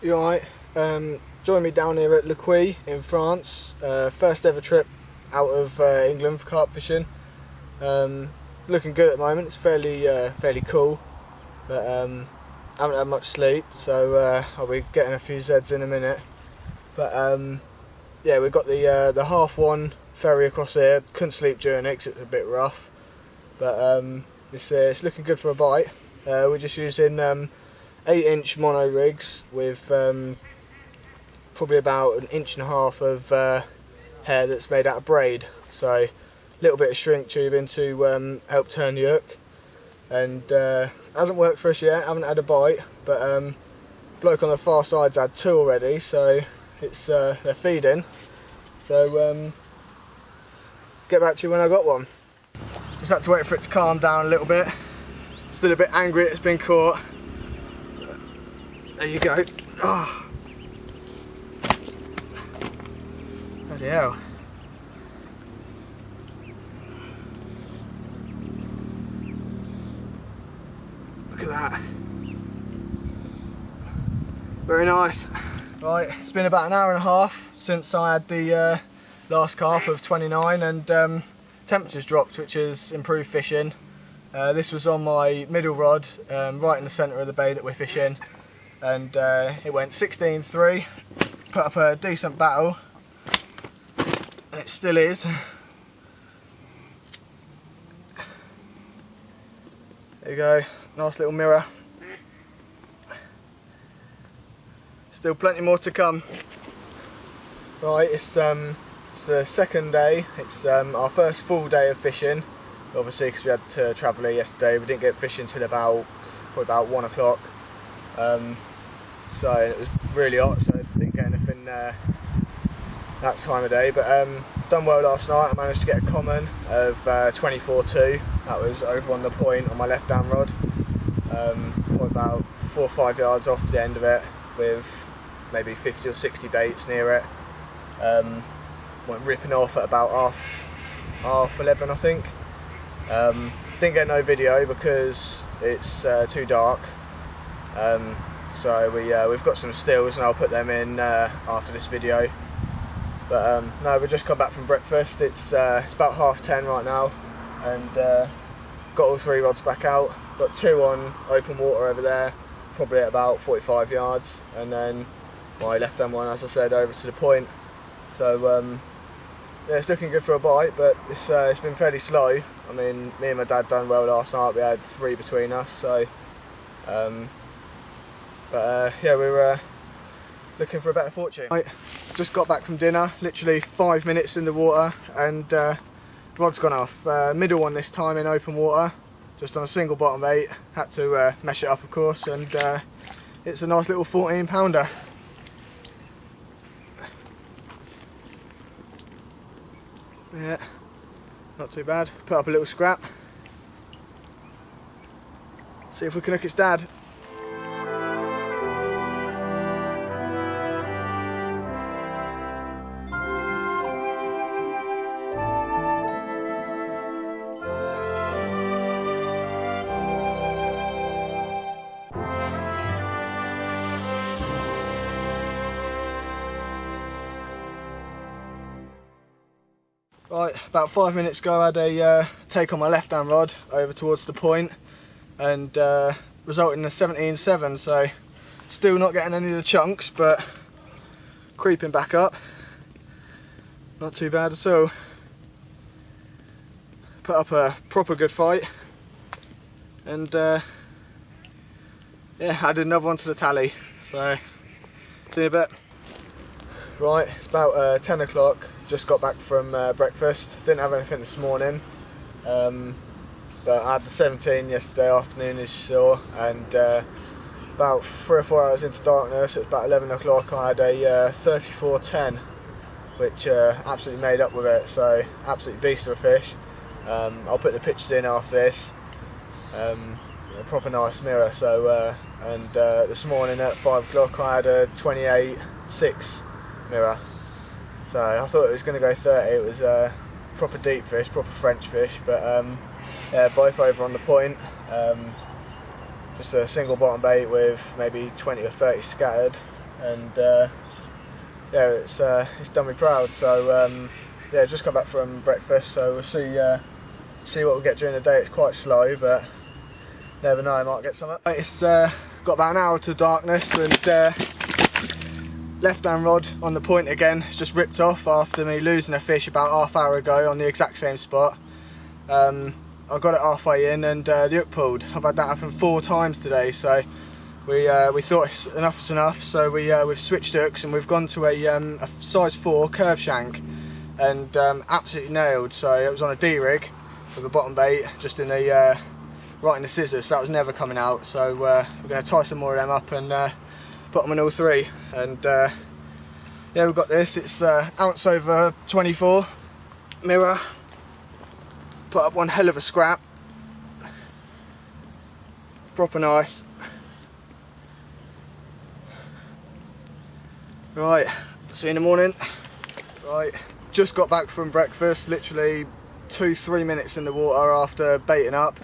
You alright? Join me down here at quis in France. First ever trip out of England for carp fishing. Looking good at the moment. It's fairly cool, but haven't had much sleep, so I'll be getting a few Z's in a minute. But yeah, we've got the H1 ferry across here. Couldn't sleep during it because it's a bit rough, but it's looking good for a bite. We're just using 8-inch mono rigs with probably about 1.5 inches of hair that's made out of braid. So a little bit of shrink tubing to help turn the hook, and hasn't worked for us yet. Haven't had a bite, but bloke on the far side's had 2 already, so it's they're feeding. So get back to you when I got one. Just had to wait for it to calm down a little bit. Still a bit angry it's been caught. There you go. Oh. Bloody hell. Look at that. Very nice. Right, it's been about 1.5 hours since I had the last carp of 29, and temperatures dropped, which has improved fishing. This was on my middle rod, right in the centre of the bay that we're fishing, and it went 16.3, put up a decent battle, and it still is. There you go, nice little mirror. Still plenty more to come. Right, it's the second day. It's our first full day of fishing. Obviously, because we had to travel here yesterday, we didn't get fishing till probably about 1 o'clock. So it was really hot, so I didn't get anything that time of day. But done well last night. I managed to get a common of 24.2. That was over on the point on my left hand rod, about 4 or 5 yards off the end of it, with maybe 50 or 60 baits near it. Went ripping off at about half 11, I think. Didn't get no video because it's too dark. So we've got some stills, and I'll put them in after this video. But no, we've just come back from breakfast. It's about 10:30 right now, and got all 3 rods back out. Got 2 on open water over there, probably at about 45 yards, and then my left hand one, as I said, over to the point. So yeah, it's looking good for a bite, but it's been fairly slow. I mean, me and my dad done well last night. We had 3 between us, so yeah, we were looking for a better fortune. Right, just got back from dinner, literally 5 minutes in the water, and rod's gone off. Middle one this time in open water, just on a single bottom bait. Had to mesh it up, of course, and it's a nice little 14-pounder. Yeah, not too bad. Put up a little scrap. See if we can hook its dad. Right, about 5 minutes ago I had a take on my left hand rod over towards the point, and resulted in a 17.7, so still not getting any of the chunks, but creeping back up. Not too bad at all. Put up a proper good fight, and yeah, added another one to the tally, so see you in a bit. Right, it's about 10 o'clock. Just got back from breakfast. Didn't have anything this morning, but I had the 17 yesterday afternoon, as you saw, and about 3 or 4 hours into darkness, it was about 11 o'clock, I had a 34.10, which absolutely made up with it, so absolute beast of a fish. I'll put the pictures in after this. A proper nice mirror. So and this morning at 5 o'clock I had a 28.6 mirror. So I thought it was going to go 30. It was a proper deep fish, proper French fish, but yeah, both over on the point. Just a single bottom bait with maybe 20 or 30 scattered. and yeah, it's done me proud. So yeah, just come back from breakfast, so we'll see what we'll get during the day. It's quite slow, but never know, I might get something. It's got about an hour to darkness, and left hand rod on the point again. It's just ripped off after me losing a fish about half hour ago on the exact same spot. I got it halfway in, and the hook pulled. I've had that happen 4 times today, so we thought enough's enough. So we've switched hooks, and we've gone to a size 4 curve shank, and absolutely nailed. So it was on a D-rig with a bottom bait, just in the right in the scissors. So that was never coming out. So we're going to tie some more of them up and put them on all 3. And yeah, we've got this. It's ounce over 24 mirror. Put up one hell of a scrap. Proper nice. Right, see you in the morning. Right, just got back from breakfast, literally 2-3 minutes in the water after baiting up,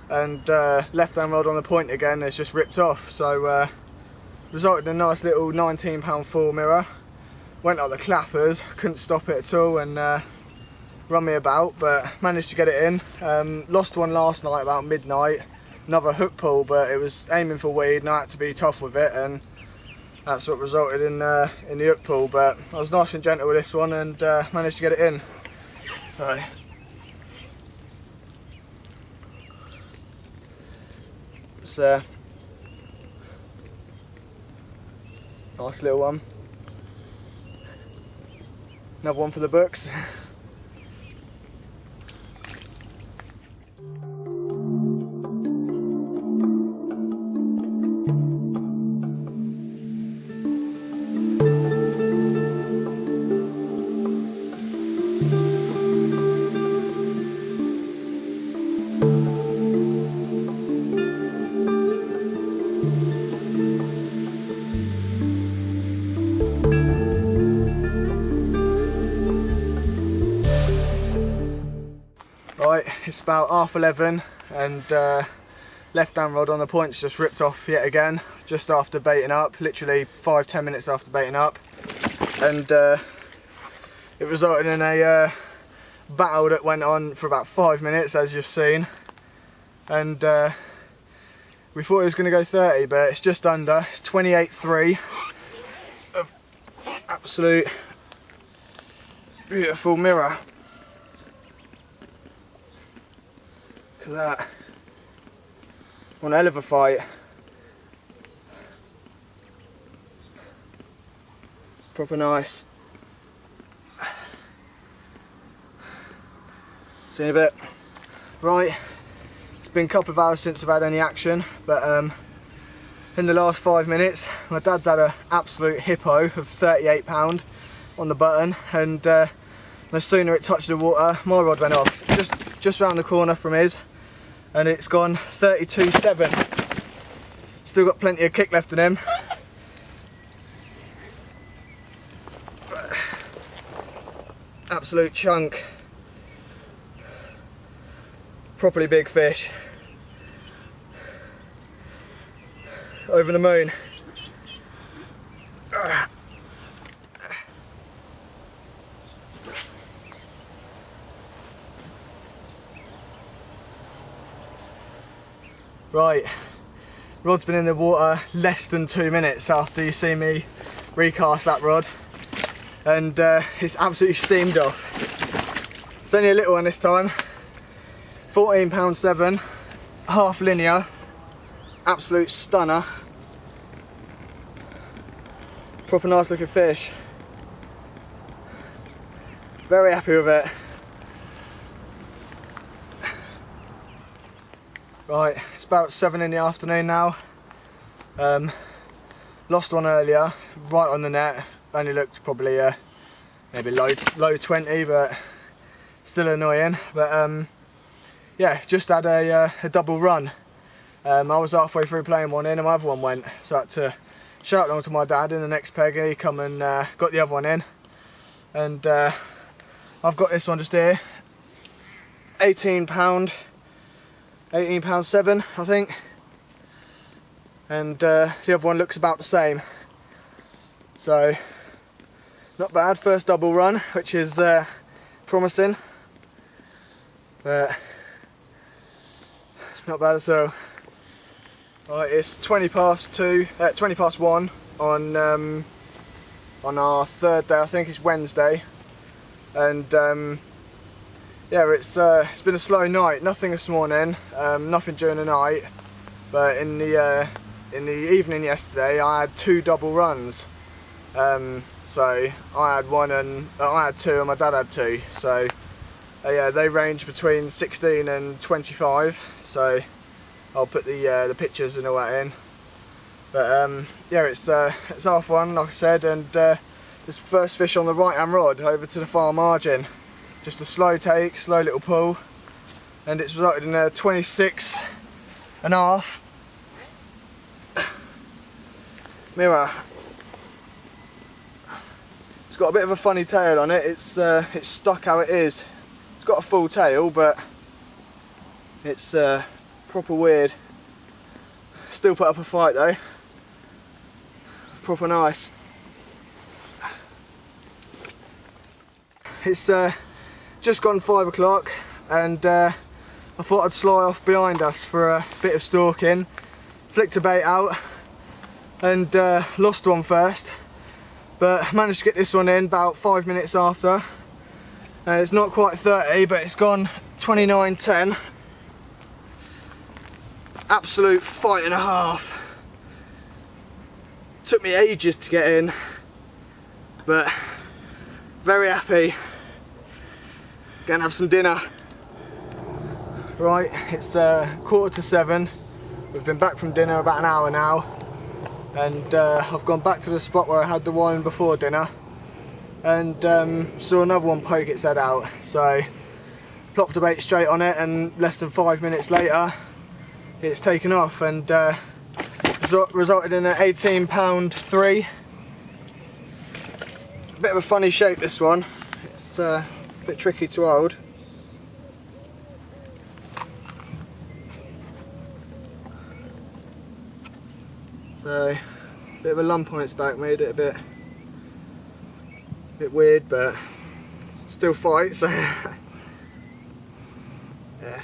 and left hand rod on the point again has just ripped off. So resulted in a nice little £19 4 mirror. Went like the clappers, couldn't stop it at all, and run me about, but managed to get it in. Lost one last night about midnight, another hook pull, but it was aiming for weed and I had to be tough with it, and that's what resulted in the hook pull. But I was nice and gentle with this one, and managed to get it in. So it's nice little one. Another one for the books. Right, it's about 11:30, and left hand rod on the point's just ripped off yet again, just after baiting up, literally 5-10 minutes after baiting up, and it resulted in a battle that went on for about 5 minutes, as you've seen, and we thought it was going to go 30, but it's just under. It's 28.3 of absolute beautiful mirror. Look at that. One hell of a fight. Proper nice. See you in a bit. Right, it's been a couple of hours since I've had any action, but in the last 5 minutes my dad's had an absolute hippo of £38 on the button, and no sooner it touched the water, my rod went off just round the corner from his, and it's gone 32.7. Still got plenty of kick left in him. Absolute chunk. Properly big fish. Over the moon. Right, rod's been in the water less than 2 minutes after you see me recast that rod, and it's absolutely steamed off. It's only a little one this time. £14.7, half linear, absolute stunner. Proper nice looking fish. Very happy with it. Right, it's about 7 in the afternoon now. Lost one earlier, right on the net. Only looked probably maybe low 20, but still annoying. But yeah, just had a double run. I was halfway through playing one in and my other one went, so I had to shout along to my dad in the next peg, and he come and got the other one in. And I've got this one just here, £18.7 I think, and the other one looks about the same. So not bad, first double run, which is promising, but it's not bad at all. Right, it's 20 past 1 on our third day. I think it's Wednesday, and yeah, it's been a slow night. Nothing this morning, nothing during the night, but in the evening yesterday I had 2 double runs. So I had 1 and I had 2 and my dad had 2. So yeah, they range between 16 and 25. So I'll put the pictures and all that in. But yeah, it's half 1, like I said, and this first fish on the right hand rod over to the far margin. Just a slow take, slow little pull, and it's resulted in a 26.5 mirror. It's got a bit of a funny tail on it. It's stuck how it is. It's got a full tail, but it's proper weird. Still put up a fight though. Proper nice. It's just gone 5 o'clock, and I thought I'd sly off behind us for a bit of stalking. Flicked a bait out and lost one first, but managed to get this one in about 5 minutes after, and it's not quite 30, but it's gone 29.10. Absolute fight and a half. Took me ages to get in, but very happy. Gonna have some dinner. Right, it's 7:15. We've been back from dinner about an hour now, and I've gone back to the spot where I had the wine before dinner, and saw another one poke its head out. So plopped a bait straight on it, and less than 5 minutes later it's taken off, and resulted in an 18-pound 3. Bit of a funny shape, this one. It's a bit tricky to hold. So, bit of a lump on its back made it a bit weird, but still fights. So yeah,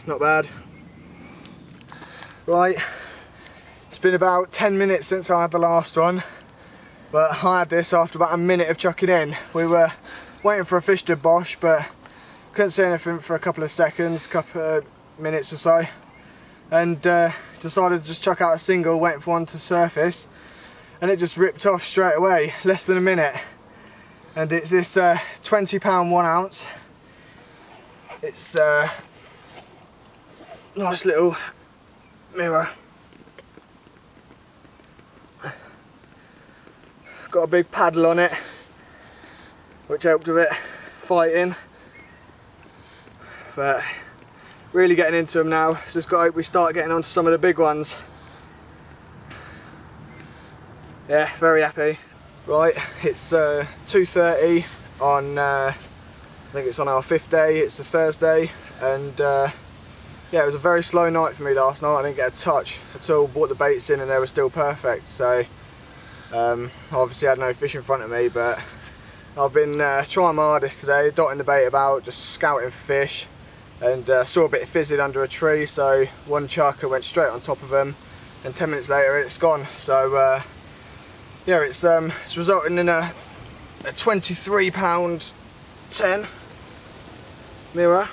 not bad. Right, it's been about 10 minutes since I had the last one, but I had this after about a minute of chucking in. We were waiting for a fish to bosh, but couldn't see anything for a couple of seconds, couple of minutes or so, and decided to just chuck out a single, waiting for one to surface, and it just ripped off straight away, less than a minute. And it's this 20-pound 1 ounce. It's nice little mirror. Got a big paddle on it, which helped with it fighting, but really getting into them now. So just got to hope we start getting onto some of the big ones. Yeah, very happy. Right, it's 2:30 on I think it's on our 5th day. It's a Thursday, and yeah, it was a very slow night for me last night. I didn't get a touch at all. Brought the baits in and they were still perfect, so obviously I had no fish in front of me, but I've been trying my hardest today, dotting the bait about, just scouting for fish, and saw a bit of fizzing under a tree, so one chucker went straight on top of them, and 10 minutes later it's gone. So yeah, it's resulting in a 23-pound 10 mirror.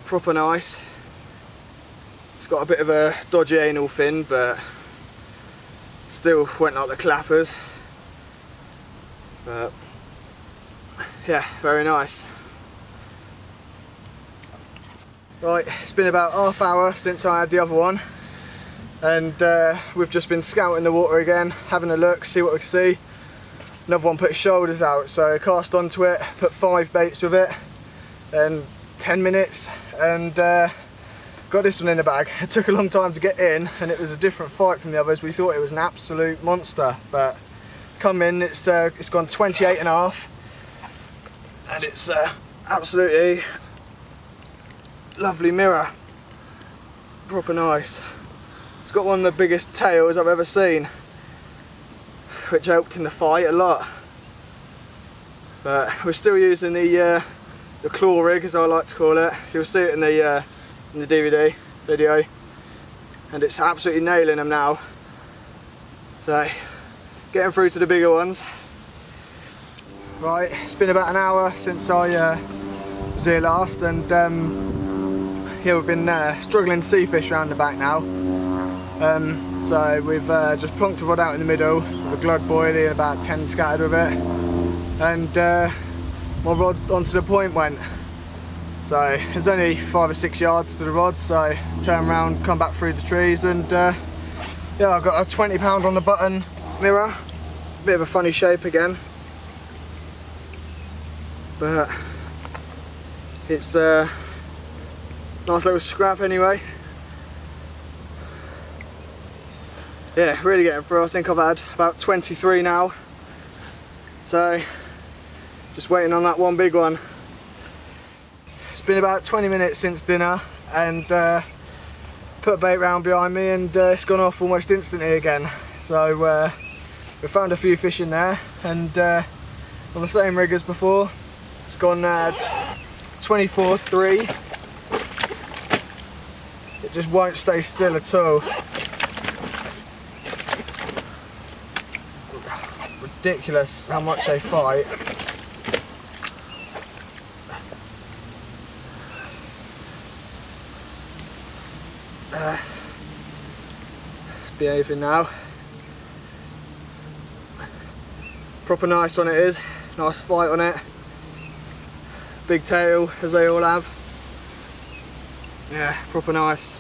Proper nice. It's got a bit of a dodgy anal fin, but still went like the clappers. But yeah, very nice. Right, it's been about half hour since I had the other one, and we've just been scouting the water again, having a look, see what we can see. Another one put his shoulders out, so I cast onto it, put 5 baits with it, and 10 minutes, and got this one in the bag. It took a long time to get in, and it was a different fight from the others. We thought it was an absolute monster, but come in, it's gone 28.5, and it's absolutely lovely mirror. Proper nice. It's got one of the biggest tails I've ever seen. which helped in the fight a lot. But we're still using the claw rig, as I like to call it. You'll see it in the DVD video, and it's absolutely nailing them now. So getting through to the bigger ones. Right, it's been about an hour since I was here last, and yeah, we've been struggling to see fish around the back now. So we've just plonked a rod out in the middle with a glug boilie and about 10 scattered with it, and my rod onto the point went. So there's only 5 or 6 yards to the rod, so turn around, come back through the trees, and yeah, I've got a 20 pound on the button mirror. Bit of a funny shape again, but it's a nice little scrap anyway. Yeah, really getting through. I think I've had about 23 now, so just waiting on that one big one. It's been about 20 minutes since dinner, and put a bait round behind me, and it's gone off almost instantly again. So we found a few fish in there, and on the same rig as before. It's gone 24-3. It just won't stay still at all. Ridiculous how much they fight. It's behaving now. Proper nice one it is. Nice fight on it. Big tail, as they all have. Yeah, proper nice.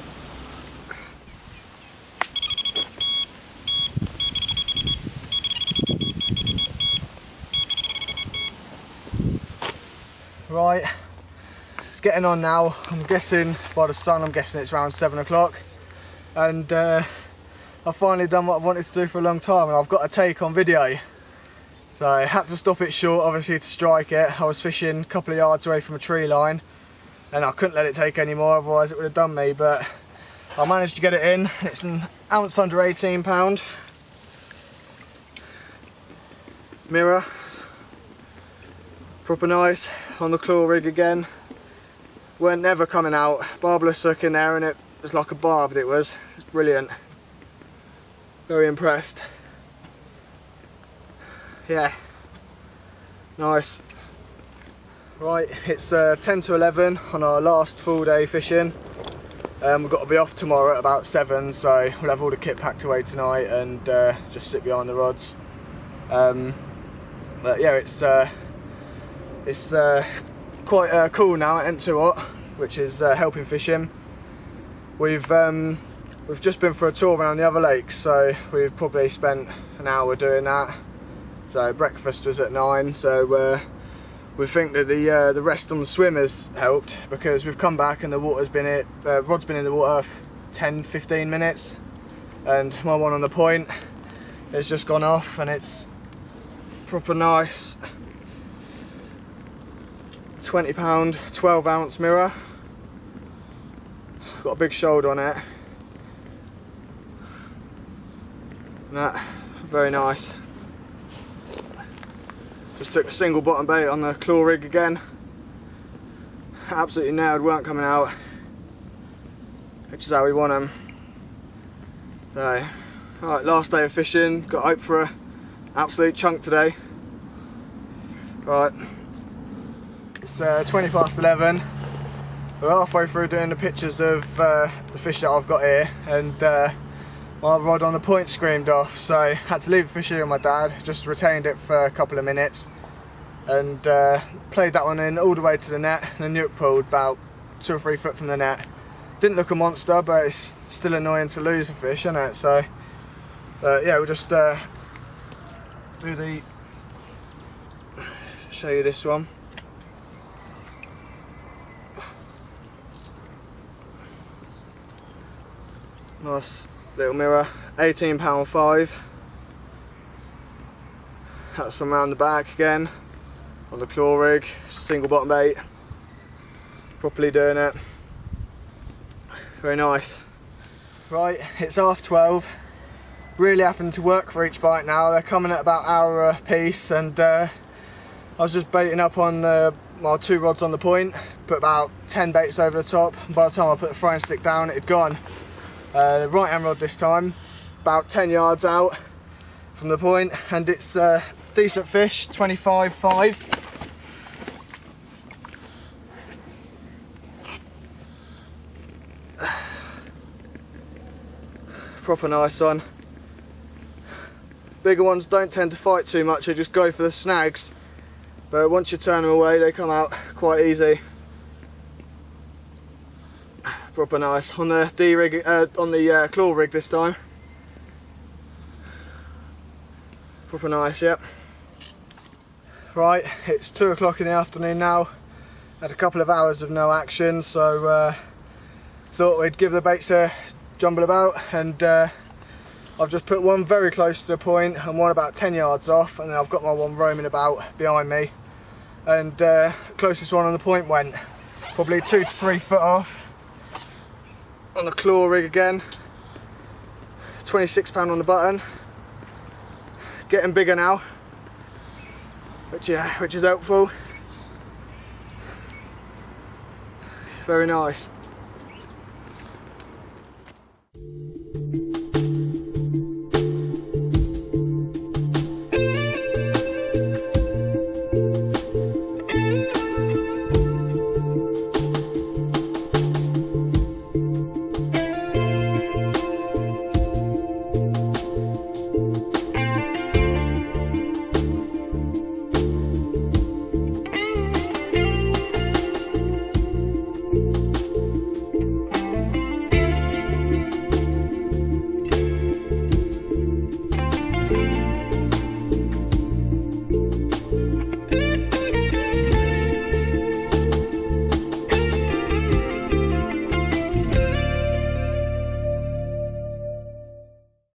Right, it's getting on now. I'm guessing by the sun, I'm guessing it's around 7 o'clock, and I've finally done what I've wanted to do for a long time, and I've got a take on video. So I had to stop it short, obviously, to strike it. I was fishing a couple of yards away from a tree line, and I couldn't let it take any more, otherwise it would have done me. But I managed to get it in. It's an ounce under 18 pound. Mirror. Proper nice on the claw rig again. Weren't never coming out. Barbless hook in there, and it was like a barbed. It was brilliant. Very impressed. Yeah, nice. Right, it's 10 to 11 on our last full day fishing. We've got to be off tomorrow at about 7, so we'll have all the kit packed away tonight and just sit behind the rods. But yeah, it's quite cool now. It ain't too hot, which is helping fishing. We've just been for a tour around the other lakes, so we've probably spent an hour doing that. So breakfast was at 9, so we think that the rest on the swim has helped, because we've come back and the water's been rod's been in the water for 10-15 minutes, and my one on the point has just gone off, and it's proper nice 20 pound 12 ounce mirror. Got a big shoulder on it, and that very nice. Just took a single bottom bait on the claw rig again. Absolutely nailed, weren't coming out, which is how we want them. So, alright, last day of fishing. Got hope for an absolute chunk today. Right, it's 20 past 11. We're halfway through doing the pictures of the fish that I've got here, and my rod on the point screamed off, so I had to leave the fish here with my dad. Just retained it for a couple of minutes and played that one in all the way to the net. The nuke pulled about 2 or 3 foot from the net. Didn't look a monster, but it's still annoying to lose a fish, isn't it? So yeah, we'll just show you this one. Nice little mirror, £18.5. That's from round the back again, on the claw rig, single bottom bait. Properly doing it. Very nice. Right, it's 12:30. really having to work for each bite now. They're coming at about hour a piece, and I was just baiting up on my 2 rods on the point, put about 10 baits over the top, and by the time I put the throwing stick down it had gone. Right hand rod this time, about 10 yards out from the point, and it's a decent fish, 25.5. Proper nice one. Bigger ones don't tend to fight too much, they just go for the snags, but once you turn them away they come out quite easy. Proper nice on the D rig, on the claw rig this time. Proper nice, yep. Right, it's 2 o'clock in the afternoon now. Had a couple of hours of no action, so thought we'd give the baits a jumble about, and I've just put one very close to the point and one about 10 yards off, and then I've got my one roaming about behind me, and closest one on the point went probably 2 to 3 foot off. On the claw rig again, 26 pound on the button, getting bigger now, which is helpful. Very nice.